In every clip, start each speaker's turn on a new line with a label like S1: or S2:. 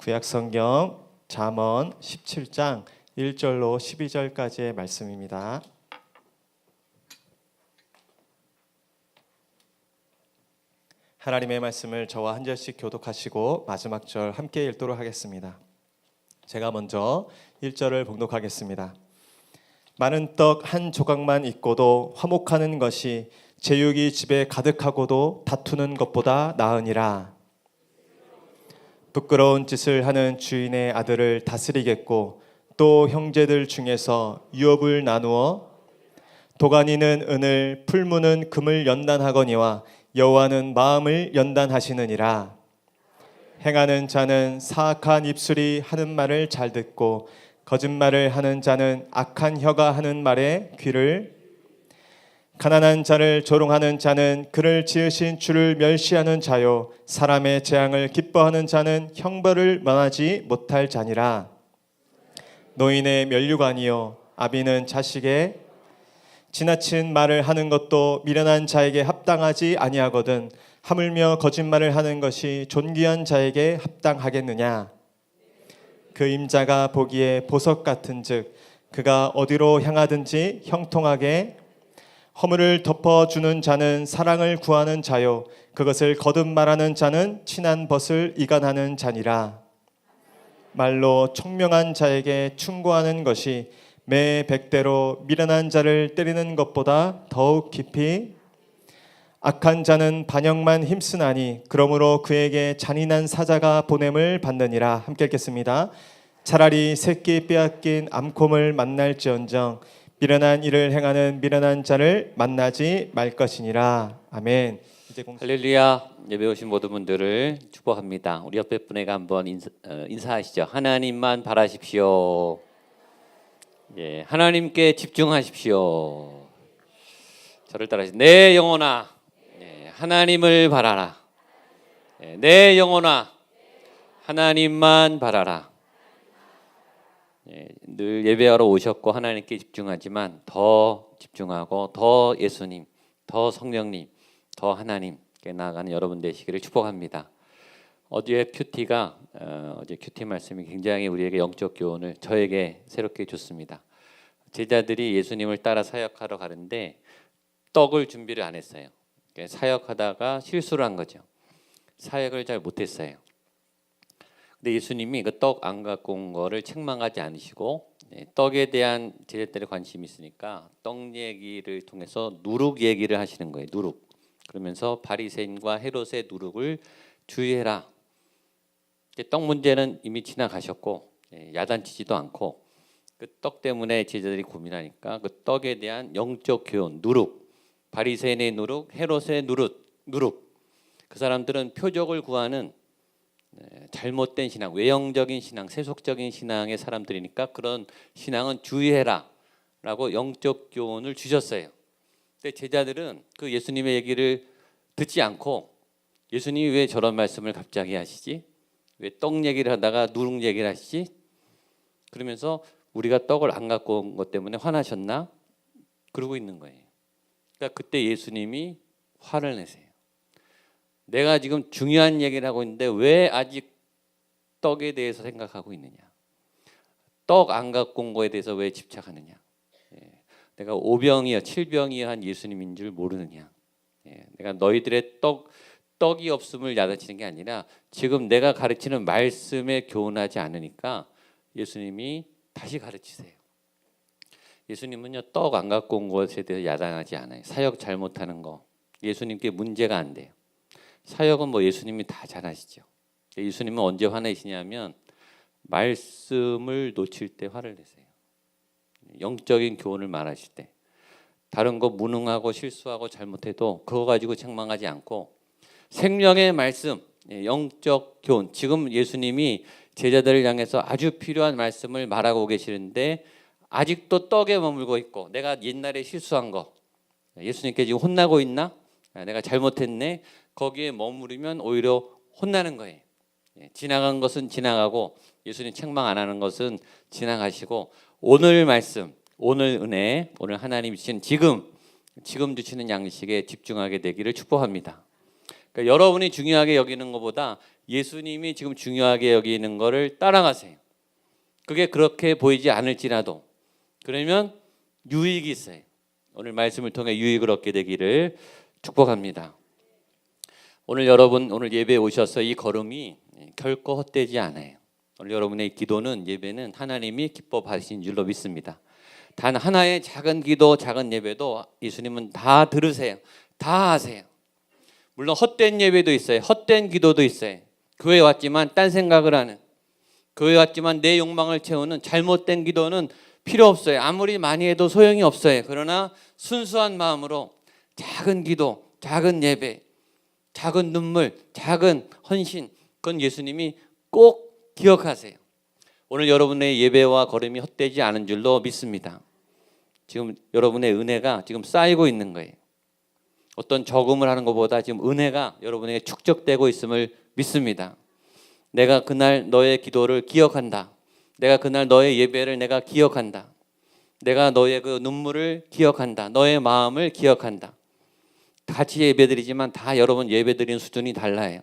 S1: 구약성경 잠언 17장 1절로 12절까지의 말씀입니다. 하나님의 말씀을 저와 한 절씩 교독하시고 마지막 절 함께 읽도록 하겠습니다. 제가 먼저 1절을 봉독하겠습니다. 많은 떡 한 조각만 있고도 화목하는 것이 제육이 집에 가득하고도 다투는 것보다 나으니라. 부끄러운 짓을 하는 주인의 아들을 다스리겠고 또 형제들 중에서 유업을 나누어 도가니는 은을 풀무는 금을 연단하거니와 여호와는 마음을 연단하시느니라. 행하는 자는 사악한 입술이 하는 말을 잘 듣고 거짓말을 하는 자는 악한 혀가 하는 말에 귀를 가난한 자를 조롱하는 자는 그를 지으신 주를 멸시하는 자요 사람의 재앙을 기뻐하는 자는 형벌을 면하지 못할 자니라. 노인의 면류관이요 아비는 자식의 지나친 말을 하는 것도 미련한 자에게 합당하지 아니하거든 하물며 거짓말을 하는 것이 존귀한 자에게 합당하겠느냐. 그 임자가 보기에 보석 같은즉 그가 어디로 향하든지 형통하게 허물을 덮어주는 자는 사랑을 구하는 자요 그것을 거듭 말하는 자는 친한 벗을 이간하는 자니라. 말로 총명한 자에게 충고하는 것이 매 100대로 미련한 자를 때리는 것보다 더욱 깊이 악한 자는 반역만 힘쓰나니 그러므로 그에게 잔인한 사자가 보냄을 받느니라. 함께 읽겠습니다. 차라리 새끼 빼앗긴 암곰을 만날지언정 미련한 일을 행하는 미련한 자를 만나지 말 것이니라. 아멘.
S2: 할렐루야. 예배 오신 모든 분들을 축복합니다. 우리 옆에 분에게 한번 인사하시죠. 하나님만 바라십시오. 예, 하나님께 집중하십시오. 저를 따라하시죠. 내 영혼아, 하나님을 바라라. 내 영혼아, 하나님만 바라라. 늘 예배하러 오셨고 하나님께 집중하지만 더 집중하고 더 예수님, 더 성령님, 더 하나님께 나아가는 여러분 되시기를 축복합니다. 어제 큐티 말씀이 굉장히 우리에게 영적 교훈을 저에게 새롭게 줬습니다. 제자들이 예수님을 따라 사역하러 가는데 떡을 준비를 안 했어요. 사역하다가 실수를 한 거죠. 사역을 잘 못했어요. 근데 예수님이 그 떡 안 갖고 온 거를 책망하지 않으시고 떡에 대한 제자들의 관심이 있으니까 떡 얘기를 통해서 누룩 얘기를 하시는 거예요. 누룩. 그러면서 바리새인과 헤롯의 누룩을 주의해라. 떡 문제는 이미 지나가셨고 야단치지도 않고 그 떡 때문에 제자들이 고민하니까 그 떡에 대한 영적 교훈, 누룩, 바리새인의 누룩, 헤롯의 누룩. 그 사람들은 표적을 구하는 잘못된 신앙, 외형적인 신앙, 세속적인 신앙의 사람들이니까 그런 신앙은 주의해라 라고 영적 교훈을 주셨어요. 근데 제자들은 그 예수님의 얘기를 듣지 않고 예수님이 왜 저런 말씀을 갑자기 하시지? 왜 떡 얘기를 하다가 누룩 얘기를 하시지? 그러면서 우리가 떡을 안 갖고 온 것 때문에 화나셨나? 그러고 있는 거예요. 그러니까 그때 예수님이 화를 내세요. 내가 지금 중요한 얘기를 하고 있는데 왜 아직 떡에 대해서 생각하고 있느냐? 떡 안 갖고 온 거에 대해서 왜 집착하느냐? 내가 5병이여 7병이여 한 예수님인 줄 모르느냐? 내가 너희들의 떡이 없음을 야단치는 게 아니라 지금 내가 가르치는 말씀에 교훈하지 않으니까 예수님이 다시 가르치세요. 예수님은요 떡 안 갖고 온 것에 대해서 야단하지 않아요. 사역 잘못하는 거 예수님께 문제가 안 돼요. 사역은 뭐 예수님이 다 잘하시죠. 예수님은 언제 화내시냐면 말씀을 놓칠 때 화를 내세요. 영적인 교훈을 말하실 때 다른 거 무능하고 실수하고 잘못해도 그거 가지고 책망하지 않고 생명의 말씀, 영적 교훈. 지금 예수님이 제자들을 향해서 아주 필요한 말씀을 말하고 계시는데 아직도 떡에 머물고 있고 내가 옛날에 실수한 거 예수님께 지금 혼나고 있나? 내가 잘못했네. 거기에 머무르면 오히려 혼나는 거예요. 지나간 것은 지나가고 예수님 책망 안 하는 것은 지나가시고 오늘 말씀, 오늘 은혜, 오늘 하나님 주신 지금 주시는 양식에 집중하게 되기를 축복합니다. 그러니까 여러분이 중요하게 여기는 것보다 예수님이 지금 중요하게 여기는 것을 따라가세요. 그게 그렇게 보이지 않을지라도 그러면 유익이 있어요. 오늘 말씀을 통해 유익을 얻게 되기를 축복합니다. 오늘 여러분 오늘 예배에 오셔서 이 걸음이 결코 헛되지 않아요. 오늘 여러분의 기도는 예배는 하나님이 기뻐 받으신 줄로 믿습니다. 단 하나의 작은 기도, 작은 예배도 예수님은 다 들으세요. 다 하세요. 물론 헛된 예배도 있어요. 헛된 기도도 있어요. 교회 왔지만 딴 생각을 하는, 교회 왔지만 내 욕망을 채우는 잘못된 기도는 필요 없어요. 아무리 많이 해도 소용이 없어요. 그러나 순수한 마음으로 작은 기도, 작은 예배, 작은 눈물, 작은 헌신, 그건 예수님이 꼭 기억하세요. 오늘 여러분의 예배와 걸음이 헛되지 않은 줄로 믿습니다. 지금 여러분의 은혜가 지금 쌓이고 있는 거예요. 어떤 저금을 하는 것보다 지금 은혜가 여러분에게 축적되고 있음을 믿습니다. 내가 그날 너의 기도를 기억한다. 내가 그날 너의 예배를 내가 기억한다. 내가 너의 그 눈물을 기억한다. 너의 마음을 기억한다. 같이 예배드리지만 다 여러분 예배드리는 수준이 달라요.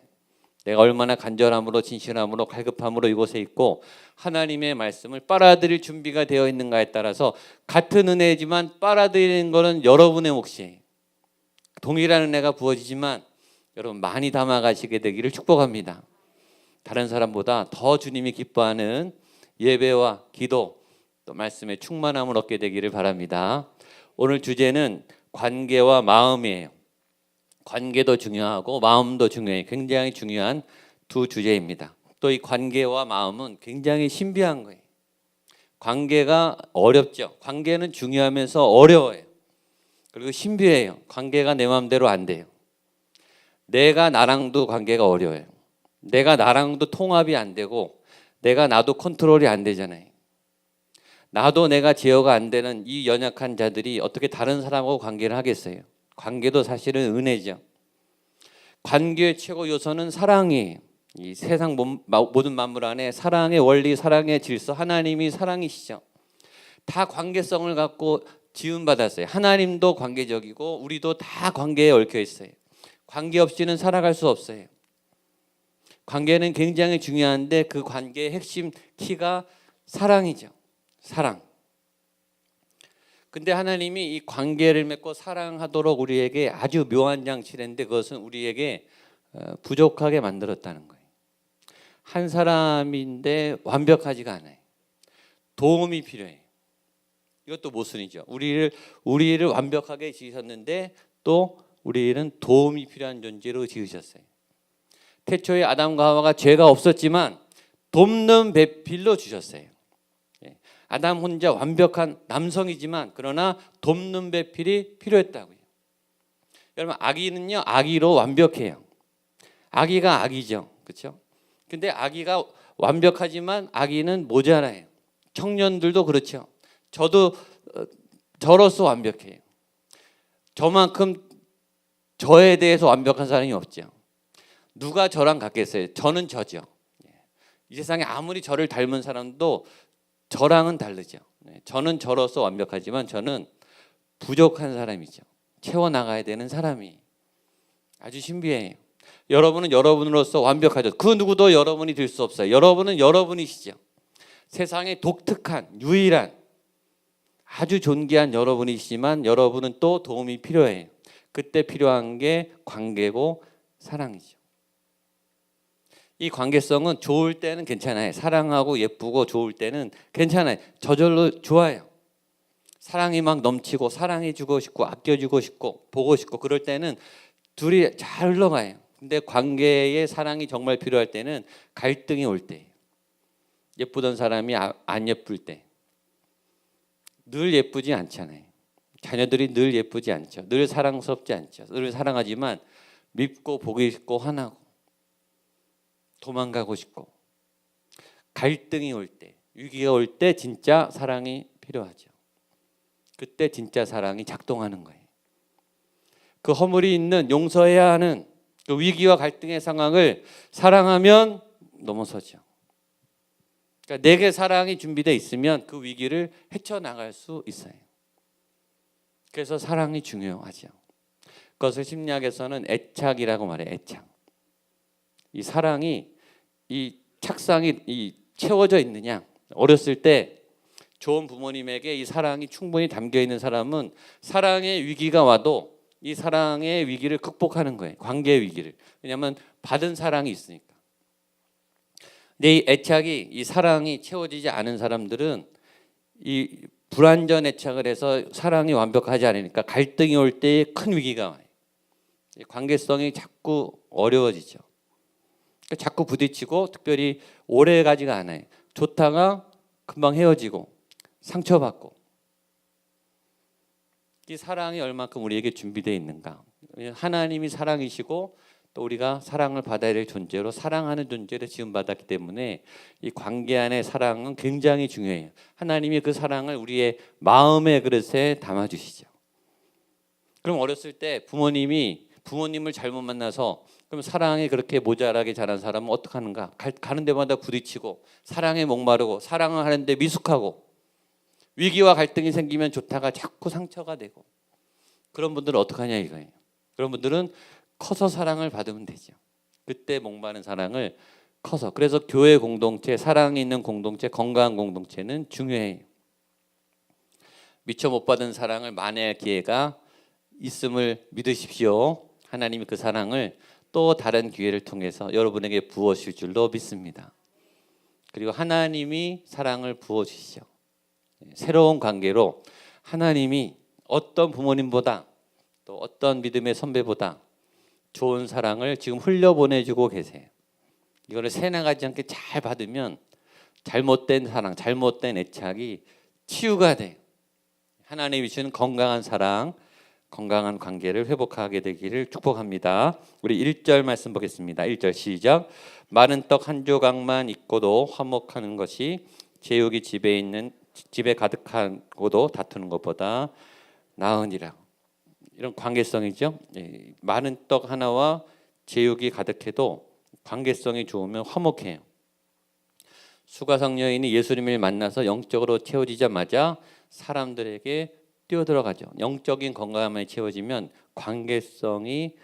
S2: 내가 얼마나 간절함으로 진실함으로 갈급함으로 이곳에 있고 하나님의 말씀을 빨아들일 준비가 되어 있는가에 따라서 같은 은혜지만 빨아들이는 것은 여러분의 몫이에요. 동일한 은혜가 부어지지만 여러분 많이 담아가시게 되기를 축복합니다. 다른 사람보다 더 주님이 기뻐하는 예배와 기도 또 말씀의 충만함을 얻게 되기를 바랍니다. 오늘 주제는 관계와 마음이에요. 관계도 중요하고 마음도 중요해요. 굉장히 중요한 두 주제입니다. 또 이 관계와 마음은 굉장히 신비한 거예요. 관계가 어렵죠. 관계는 중요하면서 어려워요. 그리고 신비해요. 관계가 내 마음대로 안 돼요. 내가 나랑도 관계가 어려워요. 내가 나랑도 통합이 안 되고 내가 나도 컨트롤이 안 되잖아요. 나도 내가 제어가 안 되는 이 연약한 자들이 어떻게 다른 사람하고 관계를 하겠어요? 관계도 사실은 은혜죠. 관계의 최고 요소는 사랑이에요. 이 세상 모든 만물 안에 사랑의 원리, 사랑의 질서, 하나님이 사랑이시죠. 다 관계성을 갖고 지음받았어요. 하나님도 관계적이고 우리도 다 관계에 얽혀 있어요. 관계 없이는 살아갈 수 없어요. 관계는 굉장히 중요한데 그 관계의 핵심 키가 사랑이죠. 사랑. 근데 하나님이 이 관계를 맺고 사랑하도록 우리에게 아주 묘한 장치를 했는데 그것은 우리에게 부족하게 만들었다는 거예요. 한 사람인데 완벽하지가 않아요. 도움이 필요해요. 이것도 모순이죠. 우리를 완벽하게 지으셨는데 또 우리는 도움이 필요한 존재로 지으셨어요. 태초에 아담과 하와가 죄가 없었지만 돕는 배필로 주셨어요. 아담 혼자 완벽한 남성이지만 그러나 돕는 배필이 필요했다고요. 여러분 아기는요 아기로 완벽해요. 아기가 아기죠, 그렇죠? 근데 아기가 완벽하지만 아기는 모자라요. 청년들도 그렇죠. 저도 저로서 완벽해요. 저만큼 저에 대해서 완벽한 사람이 없죠. 누가 저랑 같겠어요? 저는 저죠. 이 세상에 아무리 저를 닮은 사람도 저랑은 다르죠. 저는 저로서 완벽하지만 저는 부족한 사람이죠. 채워나가야 되는 사람이 아주 신비해요. 여러분은 여러분으로서 완벽하죠. 그 누구도 여러분이 될 수 없어요. 여러분은 여러분이시죠. 세상에 독특한 유일한 아주 존귀한 여러분이시지만 여러분은 또 도움이 필요해요. 그때 필요한 게 관계고 사랑이죠. 이 관계성은 좋을 때는 괜찮아요. 사랑하고 예쁘고 좋을 때는 괜찮아요. 저절로 좋아요. 사랑이 막 넘치고 사랑해주고 싶고 아껴주고 싶고 보고 싶고 그럴 때는 둘이 잘 흘러가요. 근데 관계에 사랑이 정말 필요할 때는 갈등이 올 때, 예쁘던 사람이 안 예쁠 때, 늘 예쁘지 않잖아요. 자녀들이 늘 예쁘지 않죠. 늘 사랑스럽지 않죠. 늘 사랑하지만 밉고 보기 싶고 화나고 도망가고 싶고 갈등이 올 때, 위기가 올 때 진짜 사랑이 필요하죠. 그때 진짜 사랑이 작동하는 거예요. 그 허물이 있는 용서해야 하는 그 위기와 갈등의 상황을 사랑하면 넘어서죠. 그러니까 내게 사랑이 준비되어 있으면 그 위기를 헤쳐나갈 수 있어요. 그래서 사랑이 중요하죠. 그것을 심리학에서는 애착이라고 말해요. 애착. 이 사랑이 이 착상이 이 채워져 있느냐. 어렸을 때 좋은 부모님에게 이 사랑이 충분히 담겨 있는 사람은 사랑의 위기가 와도 이 사랑의 위기를 극복하는 거예요. 관계의 위기를. 왜냐하면 받은 사랑이 있으니까. 근데 이 애착이 이 사랑이 채워지지 않은 사람들은 이 불완전 애착을 해서 사랑이 완벽하지 않으니까 갈등이 올 때 큰 위기가 와요. 관계성이 자꾸 어려워지죠. 자꾸 부딪히고 특별히 오래 가지가 않아요. 좋다가 금방 헤어지고 상처받고. 이 사랑이 얼마큼 우리에게 준비되어 있는가. 하나님이 사랑이시고 또 우리가 사랑을 받아야 될 존재로 사랑하는 존재로 지음받았기 때문에 이 관계 안의 사랑은 굉장히 중요해요. 하나님이 그 사랑을 우리의 마음의 그릇에 담아주시죠. 그럼 어렸을 때 부모님을 잘못 만나서 그럼 사랑이 그렇게 모자라게 자란 사람은 어떻게 하는가? 가는 데마다 부딪히고 사랑에 목마르고 사랑을 하는데 미숙하고 위기와 갈등이 생기면 좋다가 자꾸 상처가 되고 그런 분들은 어떻게 하냐 이거예요. 그런 분들은 커서 사랑을 받으면 되죠. 그때 목마른 사랑을 커서. 그래서 교회 공동체, 사랑이 있는 공동체, 건강한 공동체는 중요해요. 미처 못 받은 사랑을 만회할 기회가 있음을 믿으십시오. 하나님이 그 사랑을 또 다른 기회를 통해서 여러분에게 부어주실 줄로 믿습니다. 그리고 하나님이 사랑을 부어주시죠. 새로운 관계로 하나님이 어떤 부모님보다 또 어떤 믿음의 선배보다 좋은 사랑을 지금 흘려보내주고 계세요. 이거를 새나가지 않게 잘 받으면 잘못된 사랑, 잘못된 애착이 치유가 돼요. 하나님이 주시는 건강한 사랑, 건강한 관계를 회복하게 되기를 축복합니다. 우리 1절 말씀 보겠습니다. 1절 시작. 많은 떡 한 조각만 있고도 화목하는 것이 제육이 집에 가득하고도 다투는 것보다 나으니라. 이런 관계성이죠. 많은 떡 하나와 제육이 가득해도 관계성이 좋으면 화목해요. 수가성 여인이 예수님을 만나서 영적으로 채워지자마자 사람들에게 뛰어들어가죠. 영적인 건강함에 채워지면 관계성이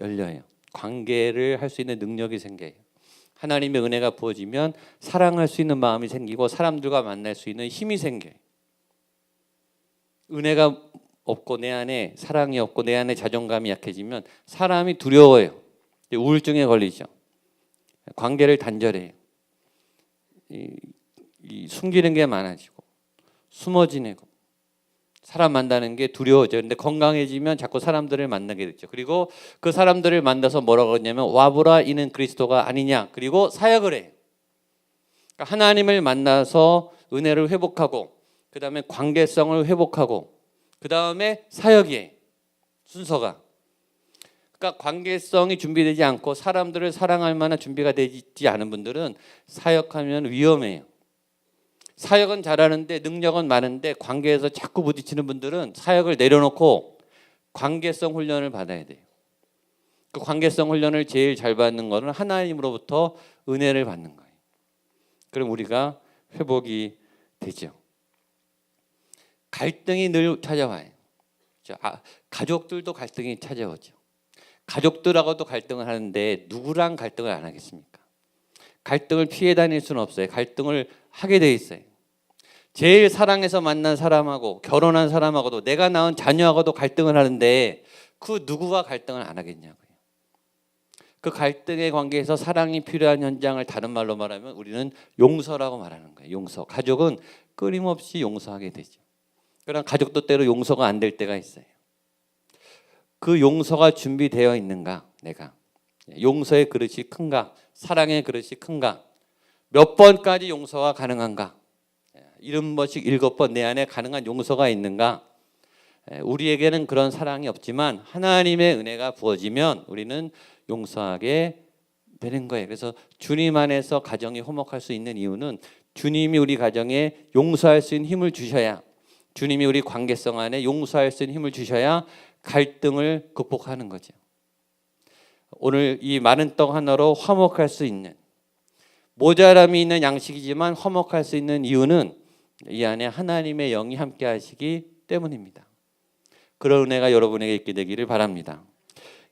S2: 열려요. 관계를 할 수 있는 능력이 생겨요. 하나님의 은혜가 부어지면 사랑할 수 있는 마음이 생기고 사람들과 만날 수 있는 힘이 생겨요. 은혜가 없고 내 안에 사랑이 없고 내 안에 자존감이 약해지면 사람이 두려워요. 우울증에 걸리죠. 관계를 단절해요. 숨기는 게 많아지고 숨어 지내고 사람 만나는 게 두려워져. 근데 건강해지면 자꾸 사람들을 만나게 되죠. 그리고 그 사람들을 만나서 뭐라고 하냐면 와보라 이는 그리스도가 아니냐. 그리고 사역을 해. 그러니까 하나님을 만나서 은혜를 회복하고 그 다음에 관계성을 회복하고 그 다음에 사역이에요. 순서가. 그러니까 관계성이 준비되지 않고 사람들을 사랑할 만한 준비가 되지 않은 분들은 사역하면 위험해요. 사역은 잘하는데 능력은 많은데 관계에서 자꾸 부딪히는 분들은 사역을 내려놓고 관계성 훈련을 받아야 돼요. 그 관계성 훈련을 제일 잘 받는 거는 하나님으로부터 은혜를 받는 거예요. 그럼 우리가 회복이 되죠. 갈등이 늘 찾아와요. 가족들도 갈등이 찾아오죠. 가족들하고도 갈등을 하는데 누구랑 갈등을 안 하겠습니까? 갈등을 피해 다닐 수는 없어요. 갈등을 하게 돼 있어요. 제일 사랑해서 만난 사람하고 결혼한 사람하고도 내가 낳은 자녀하고도 갈등을 하는데 그 누구와 갈등을 안 하겠냐고요. 그 갈등의 관계에서 사랑이 필요한 현장을 다른 말로 말하면 우리는 용서라고 말하는 거예요. 용서. 가족은 끊임없이 용서하게 되죠. 그러나 가족도 때로 용서가 안 될 때가 있어요. 그 용서가 준비되어 있는가? 내가 용서의 그릇이 큰가? 사랑의 그릇이 큰가? 몇 번까지 용서가 가능한가? 70번씩 7번 내 안에 가능한 용서가 있는가? 우리에게는 그런 사랑이 없지만 하나님의 은혜가 부어지면 우리는 용서하게 되는 거예요. 그래서 주님 안에서 가정이 화목할 수 있는 이유는 주님이 우리 가정에 용서할 수 있는 힘을 주셔야, 주님이 우리 관계성 안에 용서할 수 있는 힘을 주셔야 갈등을 극복하는 거죠. 오늘 이 많은 떡 하나로 화목할 수 있는, 모자람이 있는 양식이지만 화목할 수 있는 이유는 이 안에 하나님의 영이 함께 하시기 때문입니다. 그런 은혜가 여러분에게 있게 되기를 바랍니다.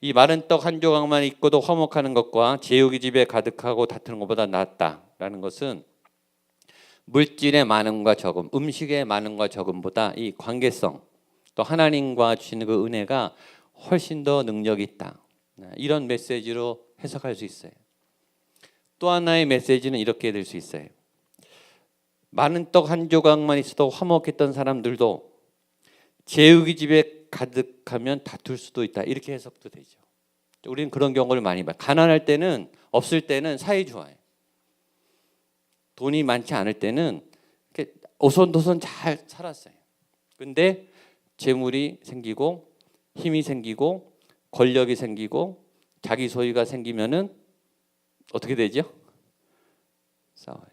S2: 이 마른 떡 한 조각만 있고도 화목하는 것과 제육이 집에 가득하고 다투는 것보다 낫다라는 것은 물질의 많음과 적음, 음식의 많음과 적음보다 이 관계성, 또 하나님과 주시는 그 은혜가 훨씬 더 능력이 있다. 이런 메시지로 해석할 수 있어요. 또 하나의 메시지는 이렇게 될 수 있어요. 많은 떡 한 조각만 있어도 화목했던 사람들도 제육이 집에 가득하면 다툴 수도 있다. 이렇게 해석도 되죠. 우리는 그런 경우를 많이 봐요. 가난할 때는, 없을 때는 사이 좋아요. 돈이 많지 않을 때는 이렇게 오손도손 잘 살았어요. 근데 재물이 생기고 힘이 생기고 권력이 생기고 자기 소유가 생기면은 어떻게 되죠? 싸워요.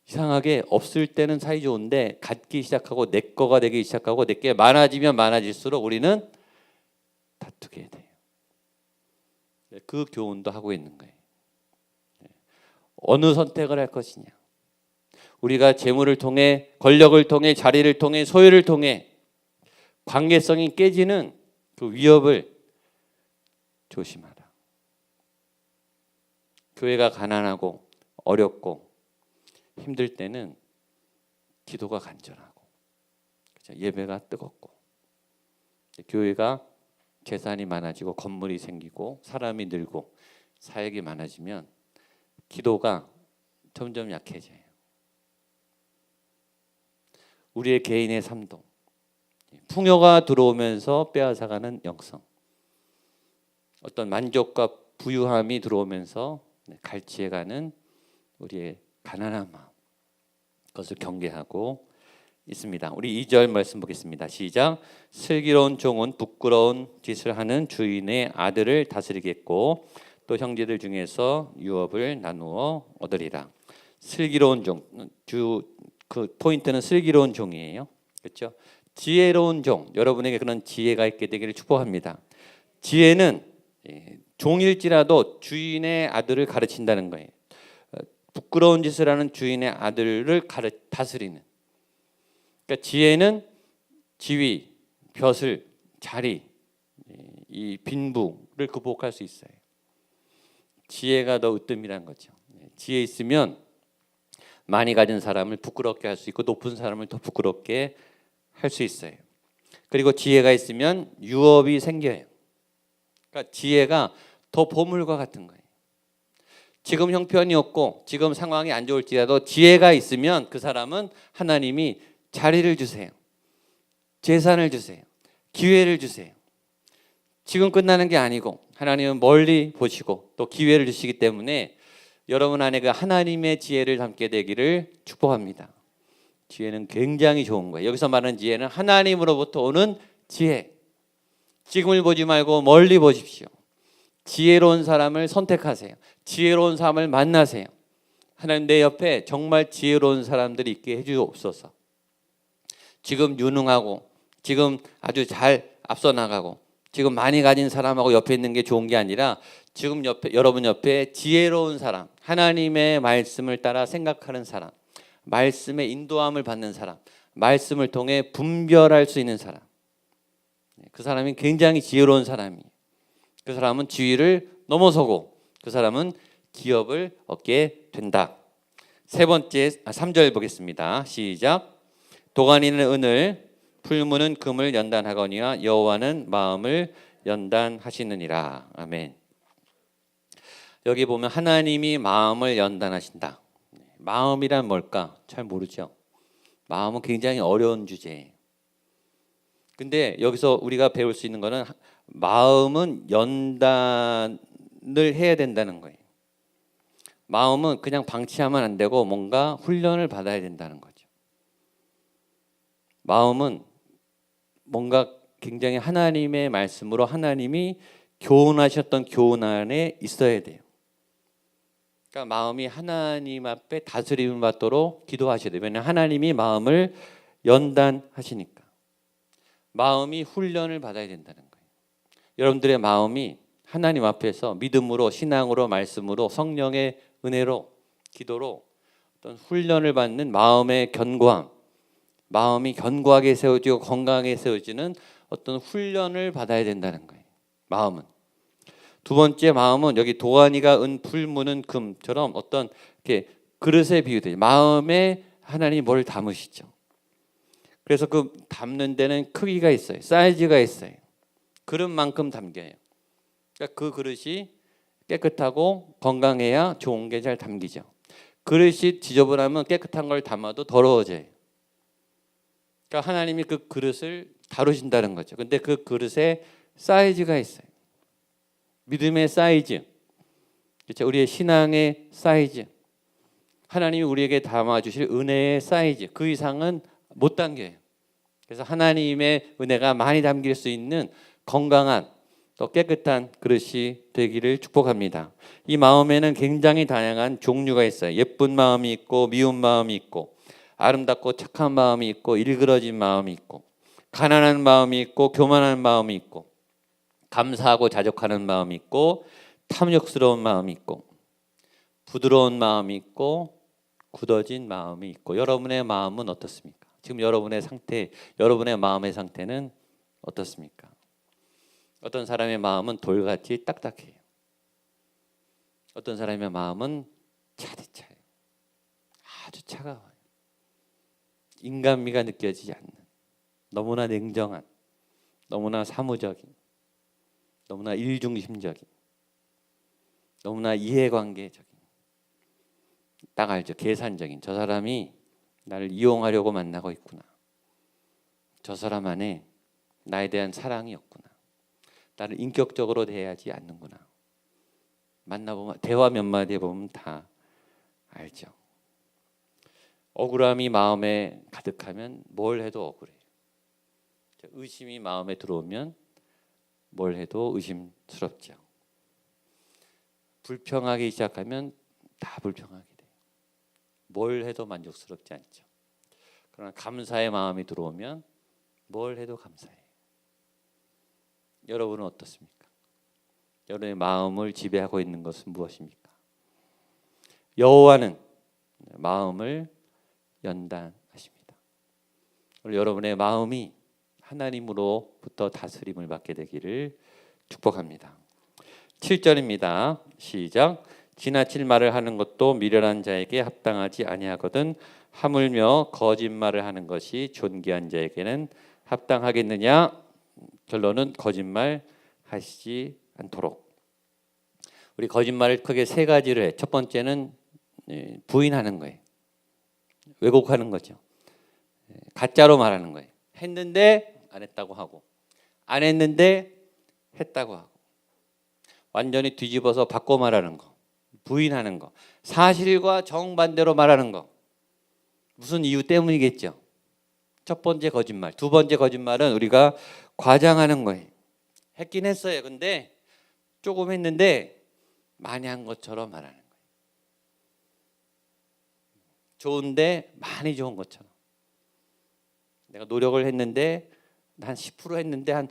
S2: 이상하게 없을 때는 사이 좋은데 갖기 시작하고 내 거가 되기 시작하고 내 게 많아지면 많아질수록 우리는 다투게 돼요. 그 교훈도 하고 있는 거예요. 어느 선택을 할 것이냐. 우리가 재물을 통해, 권력을 통해, 자리를 통해, 소유를 통해 관계성이 깨지는 그 위협을 조심하라. 교회가 가난하고 어렵고 힘들 때는 기도가 간절하고 예배가 뜨겁고 교회가 재산이 많아지고 건물이 생기고 사람이 늘고 사역이 많아지면 기도가 점점 약해져요. 우리의 개인의 삶도 풍요가 들어오면서 빼앗아가는 영성, 어떤 만족과 부유함이 들어오면서 갈취해가는 우리의 가난한 마음, 그것을 경계하고 있습니다. 우리 2절 말씀 보겠습니다. 시작. 슬기로운 종은 부끄러운 짓을 하는 주인의 아들을 다스리겠고 또 형제들 중에서 유업을 나누어 얻으리라. 슬기로운 종, 그 포인트는 슬기로운 종이에요. 그렇죠? 지혜로운 종, 여러분에게 그런 지혜가 있게 되기를 축복합니다. 지혜는 종일지라도 주인의 아들을 가르친다는 거예요. 부끄러운 짓을 하는 주인의 아들을 다스리는. 그러니까 지혜는 지위, 벼슬, 자리, 이 빈부를 극복할 수 있어요. 지혜가 더 으뜸이란 거죠. 지혜 있으면 많이 가진 사람을 부끄럽게 할 수 있고 높은 사람을 더 부끄럽게 할 수 있어요. 그리고 지혜가 있으면 유업이 생겨요. 그러니까 지혜가 더 보물과 같은 거예요. 지금 형편이 없고 지금 상황이 안 좋을지라도 지혜가 있으면 그 사람은 하나님이 자리를 주세요. 재산을 주세요. 기회를 주세요. 지금 끝나는 게 아니고 하나님은 멀리 보시고 또 기회를 주시기 때문에 여러분 안에 그 하나님의 지혜를 담게 되기를 축복합니다. 지혜는 굉장히 좋은 거예요. 여기서 말하는 지혜는 하나님으로부터 오는 지혜. 지금을 보지 말고 멀리 보십시오. 지혜로운 사람을 선택하세요. 지혜로운 사람을 만나세요. 하나님 내 옆에 정말 지혜로운 사람들이 있게 해주옵소서. 지금 유능하고 지금 아주 잘 앞서 나가고 지금 많이 가진 사람하고 옆에 있는 게 좋은 게 아니라 지금 옆에, 여러분 옆에 지혜로운 사람, 하나님의 말씀을 따라 생각하는 사람, 말씀의 인도함을 받는 사람, 말씀을 통해 분별할 수 있는 사람, 그 사람이 굉장히 지혜로운 사람이에요. 그 사람은 지위를 넘어서고 그 사람은 기업을 얻게 된다. 세 번째 3절 보겠습니다. 시작. 도가니는 은을, 풀무는 금을 연단하거니와 여호와는 마음을 연단하시느니라. 아멘. 여기 보면 하나님이 마음을 연단하신다. 마음이란 뭘까? 잘 모르죠. 마음은 굉장히 어려운 주제예요. 근데 여기서 우리가 배울 수 있는 거는 마음은 연단을 해야 된다는 거예요. 마음은 그냥 방치하면 안 되고 뭔가 훈련을 받아야 된다는 거죠. 마음은 뭔가 굉장히 하나님의 말씀으로 하나님이 교훈하셨던 교훈 안에 있어야 돼요. 그러니까 마음이 하나님 앞에 다스림을 받도록 기도하셔야 돼요. 왜냐하면 하나님이 마음을 연단하시니까. 마음이 훈련을 받아야 된다는 거예요. 여러분들의 마음이 하나님 앞에서 믿음으로, 신앙으로, 말씀으로, 성령의 은혜로, 기도로 어떤 훈련을 받는 마음의 견고함, 마음이 견고하게 세워지고 건강하게 세워지는 어떤 훈련을 받아야 된다는 거예요. 마음은. 두 번째 마음은 여기 도가니가 은 풀무는 금처럼 어떤 이렇게 그릇에 비유돼요. 마음에 하나님이 뭘 담으시죠. 그래서 그 담는 데는 크기가 있어요. 사이즈가 있어요. 그릇만큼 담겨요. 그러니까 그 그릇이 깨끗하고 건강해야 좋은 게 잘 담기죠. 그릇이 지저분하면 깨끗한 걸 담아도 더러워져요. 그러니까 하나님이 그 그릇을 다루신다는 거죠. 근데 그 그릇에 사이즈가 있어요. 믿음의 사이즈, 그렇죠? 우리의 신앙의 사이즈, 하나님이 우리에게 담아주실 은혜의 사이즈, 그 이상은 못 담겨요. 그래서 하나님의 은혜가 많이 담길 수 있는 건강한 또 깨끗한 그릇이 되기를 축복합니다. 이 마음에는 굉장히 다양한 종류가 있어요. 예쁜 마음이 있고 미운 마음이 있고 아름답고 착한 마음이 있고 일그러진 마음이 있고 가난한 마음이 있고 교만한 마음이 있고 감사하고 자족하는 마음이 있고 탐욕스러운 마음이 있고 부드러운 마음이 있고 굳어진 마음이 있고 여러분의 마음은 어떻습니까? 지금 여러분의 상태, 여러분의 마음의 상태는 어떻습니까? 어떤 사람의 마음은 돌같이 딱딱해요. 어떤 사람의 마음은 차디차요. 아주 차가워요. 인간미가 느껴지지 않는, 너무나 냉정한, 너무나 사무적인, 너무나 일중심적인, 너무나 이해관계적인, 딱 알죠. 계산적인. 저 사람이 나를 이용하려고 만나고 있구나. 저 사람 안에 나에 대한 사랑이 없구나. 나를 인격적으로 대하지 않는구나. 만나보면 대화 몇 마디 해보면 다 알죠. 억울함이 마음에 가득하면 뭘 해도 억울해요. 의심이 마음에 들어오면 뭘 해도 의심스럽죠. 불평하기 시작하면 다 불평하게 돼요. 뭘 해도 만족스럽지 않죠. 그러나 감사의 마음이 들어오면 뭘 해도 감사해요. 여러분은 어떻습니까? 여러분의 마음을 지배하고 있는 것은 무엇입니까? 여호와는 마음을 연단하십니다. 여러분의 마음이 하나님으로부터 다스림을 받게 되기를 축복합니다. 7절입니다. 시작. 지나칠 말을 하는 것도 미련한 자에게 합당하지 아니하거든 하물며 거짓말을 하는 것이 존귀한 자에게는 합당하겠느냐? 결론은 거짓말 하시지 않도록. 우리 거짓말을 크게 세 가지를 해. 첫 번째는 부인하는 거예요. 왜곡하는 거죠. 가짜로 말하는 거예요. 했는데 안 했다고 하고 안 했는데 했다고 하고 완전히 뒤집어서 바꿔 말하는 거. 부인하는 거. 사실과 정반대로 말하는 거. 무슨 이유 때문이겠죠. 첫 번째 거짓말. 두 번째 거짓말은 우리가 과장하는 거예요. 했긴 했어요. 근데 조금 했는데 많이 한 것처럼 말하는 거예요. 좋은데 많이 좋은 것처럼. 내가 노력을 했는데 한 10% 했는데 한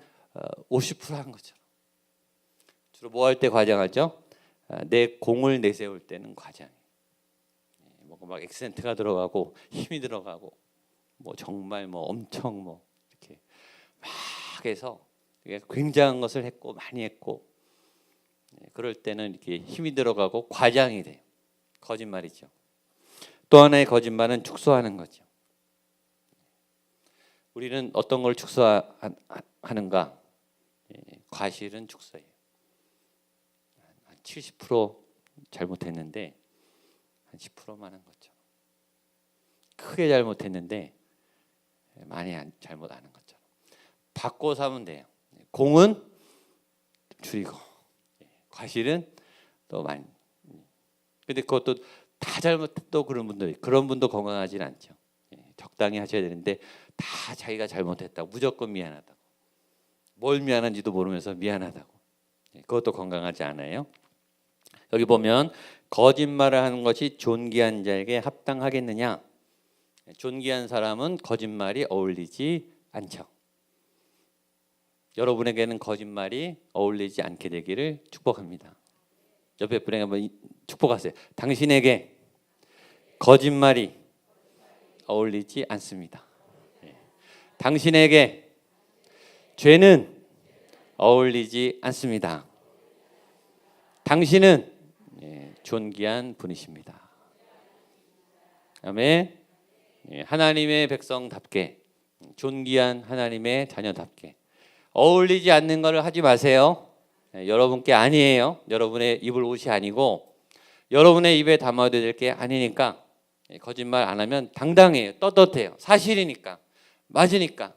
S2: 50%한 것처럼. 주로 뭐 할 때 과장하죠? 내 공을 내세울 때는 과장해요. 막 액센트가 들어가고 힘이 들어가고 뭐 정말 뭐 엄청 뭐 이렇게 막 해서 굉장한 것을 했고 많이 했고 그럴 때는 이렇게 힘이 들어가고 과장이 돼요. 거짓말이죠. 또 하나의 거짓말은 축소하는 거죠. 우리는 어떤 걸 축소하는가? 과실은 축소해요. 70% 잘못했는데 한 10%만 한 거죠. 크게 잘못했는데 많이 잘못 안 한 것처럼. 바꿔서 하면 돼요. 공은 줄이고 과실은 또 많이. 근데 그것도 다 잘못했도 그런 분도 건강하지는 않죠. 적당히 하셔야 되는데 다 자기가 잘못했다고 무조건 미안하다고 뭘 미안한지도 모르면서 미안하다고 그것도 건강하지 않아요. 여기 보면 거짓말을 하는 것이 존귀한 자에게 합당하겠느냐? 존귀한 사람은 거짓말이 어울리지 않죠. 여러분에게는 거짓말이 어울리지 않게 되기를 축복합니다. 옆에 분에게 한번 축복하세요. 당신에게 거짓말이 어울리지 않습니다. 당신에게 죄는 어울리지 않습니다. 당신은 존귀한 분이십니다. 아멘. 하나님의 백성답게, 존귀한 하나님의 자녀답게 어울리지 않는 것을 하지 마세요. 여러분께 아니에요. 여러분의 입을 옷이 아니고 여러분의 입에 담아야 될 게 아니니까 거짓말 안 하면 당당해요. 떳떳해요. 사실이니까, 맞으니까,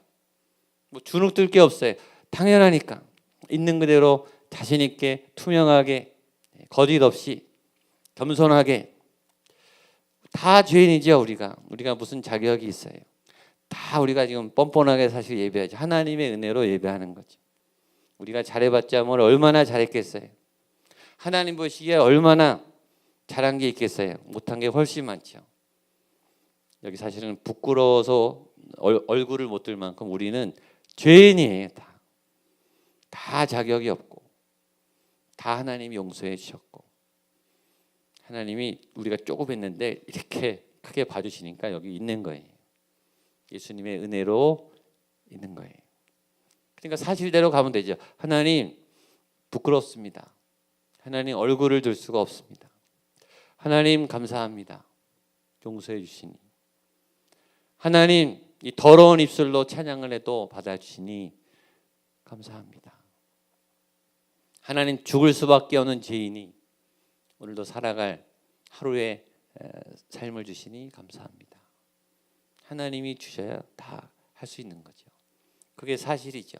S2: 뭐 주눅들 게 없어요. 당연하니까 있는 그대로 자신 있게, 투명하게, 거짓 없이, 겸손하게. 다 죄인이죠. 우리가 무슨 자격이 있어요? 다 우리가 지금 뻔뻔하게 사실 예배하죠. 하나님의 은혜로 예배하는 거죠. 우리가 잘해봤자 뭘 얼마나 잘했겠어요. 하나님 보시기에 얼마나 잘한 게 있겠어요. 못한 게 훨씬 많죠. 여기 사실은 부끄러워서 얼굴을 못 들 만큼 우리는 죄인이에요. 다 자격이 없고, 다 하나님이 용서해 주셨고, 하나님이 우리가 조금 했는데 이렇게 크게 봐주시니까 여기 있는 거예요. 예수님의 은혜로 있는 거예요. 그러니까 사실대로 가면 되죠. 하나님 부끄럽습니다. 하나님 얼굴을 들 수가 없습니다. 하나님 감사합니다. 용서해 주시니. 하나님 이 더러운 입술로 찬양을 해도 받아주시니 감사합니다. 하나님 죽을 수밖에 없는 죄인이 오늘도 살아갈 하루의 삶을 주시니 감사합니다. 하나님이 주셔야 다 할 수 있는 거죠. 그게 사실이죠.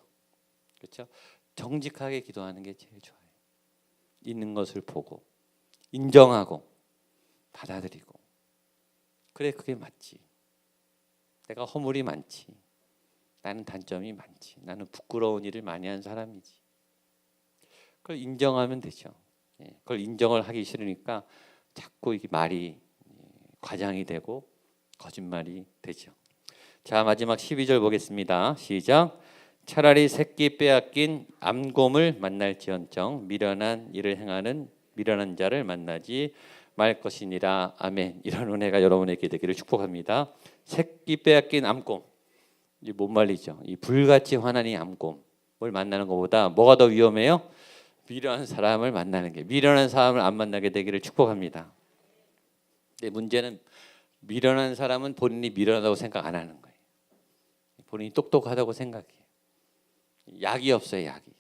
S2: 그렇죠? 정직하게 기도하는 게 제일 좋아요. 있는 것을 보고 인정하고 받아들이고. 그래, 그게 맞지. 내가 허물이 많지. 나는 단점이 많지. 나는 부끄러운 일을 많이 한 사람이지. 그걸 인정하면 되죠. 그걸 인정을 하기 싫으니까 자꾸 이게 말이 과장이 되고 거짓말이 되죠. 자, 마지막 12절 보겠습니다. 시작. 차라리 새끼 빼앗긴 암곰을 만날지언정 미련한 일을 행하는 미련한 자를 만나지 말 것이니라. 아멘. 이런 은혜가 여러분에게 되기를 축복합니다. 새끼 빼앗긴 암곰, 이 못 말리죠. 이 불같이 화난 이 암곰을 만나는 것보다 뭐가 더 위험해요? 미련한 사람을 만나는 게. 미련한 사람을 안 만나게 되기를 축복합니다. 근데 문제는 미련한 사람은 본인이 미련하다고 생각 안 하는 거예요. 본인이 똑똑하다고 생각해요. 약이 없어요, 약이.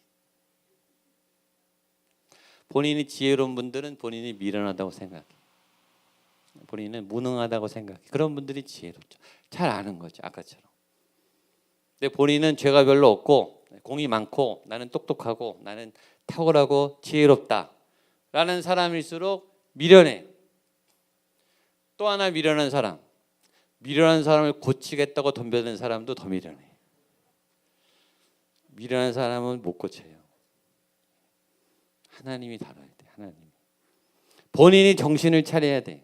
S2: 본인이 지혜로운 분들은 본인이 미련하다고 생각해요. 본인은 무능하다고 생각해요. 그런 분들이 지혜롭죠. 잘 아는 거죠, 아까처럼. 근데 본인은 죄가 별로 없고 공이 많고 나는 똑똑하고 나는 탁월하고 지혜롭다라는 사람일수록 미련해요. 또 하나 미련한 사람. 미련한 사람을 고치겠다고 덤벼드는 사람도 더 미련해요. 미련한 사람은 못 고쳐요. 하나님이 다뤄야 돼요. 하나님. 본인이 정신을 차려야 돼요.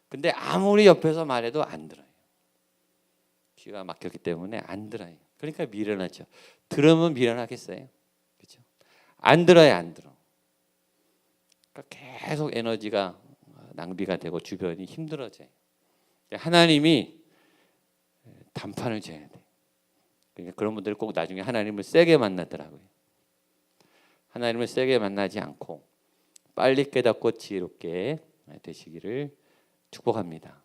S2: 근데 아무리 옆에서 말해도 안 들어요. 귀가 막혔기 때문에 안 들어요. 그러니까 미련하죠. 들으면 미련하겠어요. 그렇죠? 안 들어요, 안 들어. 그러니까 계속 에너지가 낭비가 되고 주변이 힘들어져요. 하나님이 단판을 져야 돼. 그러니까 그런 분들 꼭 나중에 하나님을 세게 만나더라고요. 하나님을 세게 만나지 않고 빨리 깨닫고 지혜롭게 되시기를 축복합니다.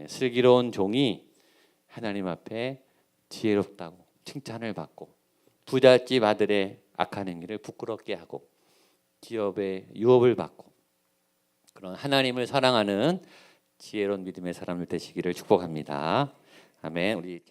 S2: 슬기로운 종이 하나님 앞에 지혜롭다고 칭찬을 받고 부잣집 아들의 악한 행위를 부끄럽게 하고 기업의 유업을 받고 그런 하나님을 사랑하는 지혜로운 믿음의 사람들 되시기를 축복합니다. 아멘. 우리